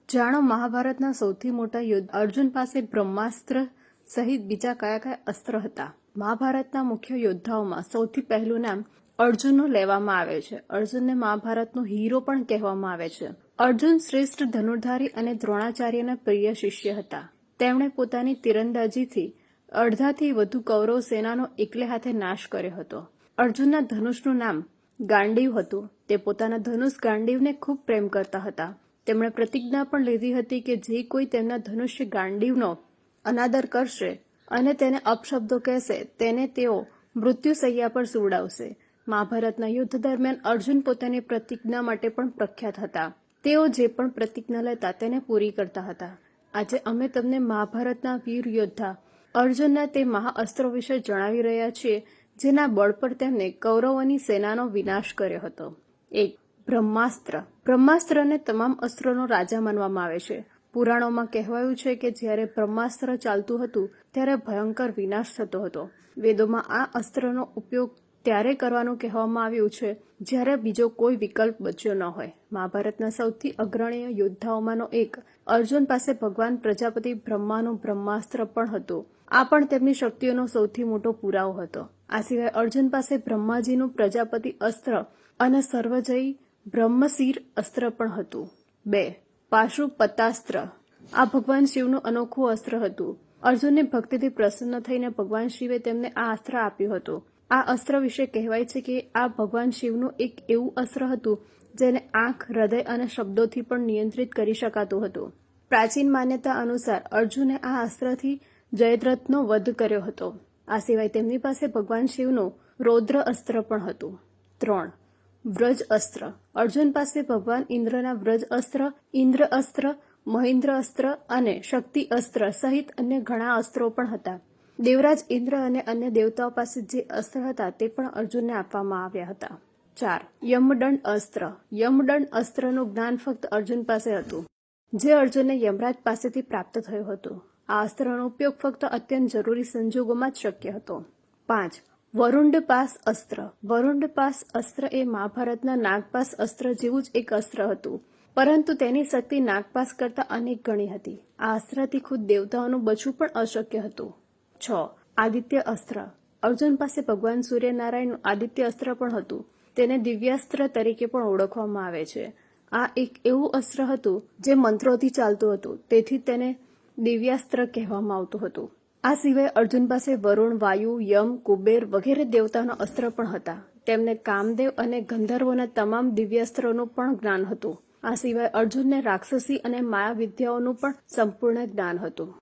જાણો મહાભારતના સૌથી મોટા યુદ્ધ અર્જુન પાસે બ્રહ્માસ્ત્ર સહિત બીજા કયા કયા અસ્ત્ર હતા। મહાભારતના મુખ્ય યોદ્ધાઓમાં સૌથી પહેલું નામ અર્જુનનું લેવામાં આવે છે। અર્જુનને મહાભારતનો હીરો પણ કહેવામાં આવે છે। અર્જુન શ્રેષ્ઠ ધનુર્ધારી અને દ્રોણાચાર્યના પ્રિય શિષ્ય હતા। તેમણે પોતાની તીરંદાજીથી અડધાથી વધુ કૌરવ સેનાનો એકલે હાથે નાશ કર્યો હતો। અર્જુનના ધનુષનું નામ ગાંડીવ હતું। તે પોતાના ધનુષ ગાંડીવને ખૂબ પ્રેમ કરતા હતા। તેમણે પ્રતિજ્ઞા પણ લીધી હતી કે જે કોઈ તેમના ધનુષ્ય ગાંડીવનો અનાદર કરશે અને તેને અપશબ્દો કહેશે તેને તેઓ મૃત્યુશૈયા પર સુવડાવશે। મહાભારતના યુદ્ધ દરમિયાન અર્જુન પોતાની પ્રતિજ્ઞા માટે પણ પ્રખ્યાત હતા। તેઓ જે પણ પ્રતિજ્ઞા લેતા તેને પૂરી કરતા હતા। આજે અમે તમને મહાભારતના વીર યોદ્ધા અર્જુનના તે મહાઅસ્ત્રો વિશે જણાવી રહ્યા છીએ જેના બળ પર તેમણે કૌરવોની સેનાનો વિનાશ કર્યો હતો। 1. બ્રહ્માસ્ત્ર। બ્રહ્માસ્ત્રને તમામ અસ્ત્રોનો રાજા માનવામાં આવે છે। પુરાણોમાં કહેવાયું છે કે જ્યારે બ્રહ્માસ્ત્ર ચાલતું હતું ત્યારે ભયંકર વિનાશ થતો હતો। વેદોમાં આ અસ્ત્રનો ઉપયોગ ત્યારે કરવાનું કહેવામાં આવ્યું છે જ્યારે બીજો કોઈ વિકલ્પ બચ્યો ન હોય। મહાભારતના સૌથી અગ્રણીય યોદ્ધાઓમાંનો એક અર્જુન પાસે ભગવાન પ્રજાપતિ બ્રહ્માનું બ્રહ્માસ્ત્ર પણ હતું। આ પણ તેમની શક્તિઓનો સૌથી મોટો પુરાવો હતો। આ સિવાય અર્જુન પાસે બ્રહ્માજીનું પ્રજાપતિ અસ્ત્ર અને સર્વજયી બ્રહ્મશિર અસ્ત્ર પણ હતું। 2. પાશુપતાસ્ત્ર। આ ભગવાન શિવનું અનોખું અસ્ત્ર હતું। અર્જુનની ભક્તિથી પ્રસન્ન થઈને ભગવાન શિવે તેમને આ અસ્ત્ર આપ્યું હતું। આ અસ્ત્ર વિશે કહેવાય છે કે આ ભગવાન શિવનું એક એવું અસ્ત્ર હતું જેને આંખ, હૃદય અને શબ્દોથી પણ નિયંત્રિત કરી શકાતું હતું। પ્રાચીન માન્યતા અનુસાર અર્જુને આ અસ્ત્રથી જયદ્રથનો વધ કર્યો હતો। આ સિવાય તેમની પાસે ભગવાન શિવનું રૌદ્ર અસ્ત્ર પણ હતું। 3. વ્રજ અસ્ત્ર। અર્જુન પાસે ભગવાન ઇન્દ્રના વ્રજ અસ્ત્ર, ઇન્દ્ર અસ્ત્ર, મહેન્દ્ર અસ્ત્ર અને શક્તિ અસ્ત્ર સહિત અન્ય ઘણા અસ્ત્રો પણ હતા। દેવરાજ ઇન્દ્ર અને અન્ય દેવતાઓ પાસે જે અસ્ત્ર હતા તે પણ અર્જુનને આપવામાં આવ્યા હતા। 4. યમદંડ અસ્ત્ર। યમદંડ અસ્ત્રનું જ્ઞાન ફક્ત અર્જુન પાસે હતું જે અર્જુનને યમરાજ પાસેથી પ્રાપ્ત થયું હતું। આ અસ્ત્રનો ઉપયોગ ફક્ત અત્યંત જરૂરી સંજોગોમાં જ શક્ય હતો। 5. વરુણપાસ અસ્ત્ર। વરુણપાસ અસ્ત્ર એ મહાભારતના નાગપાસ અસ્ત્ર જેવું જ એક અસ્ત્ર હતું પરંતુ તેની શક્તિ નાગપાસ કરતા અનેક ગણી હતી। આ અસ્ત્રથી ખુદ દેવતાઓનું બચવું પણ અશક્ય હતું। 6. આદિત્ય અસ્ત્ર। અર્જુન પાસે ભગવાન સૂર્યનારાયણનું આદિત્ય અસ્ત્ર પણ હતું। તેને દિવ્યાસ્ત્ર તરીકે પણ ઓળખવામાં આવે છે। આ એક એવું અસ્ત્ર હતું જે મંત્રોથી ચાલતું હતું તેથી તેને દિવ્યાસ્ત્ર કહેવામાં આવતું હતું। આ સિવાય અર્જુન પાસે વરુણ, વાયુ, યમ, કુબેર વગેરે દેવતાઓના અસ્ત્ર પણ હતા। તેમને કામદેવ અને ગંધર્વોના તમામ દિવ્યાસ્ત્રોનું પણ જ્ઞાન હતું। આ સિવાય અર્જુનને રાક્ષસી અને માયા વિદ્યાઓનું પણ સંપૂર્ણ જ્ઞાન હતું।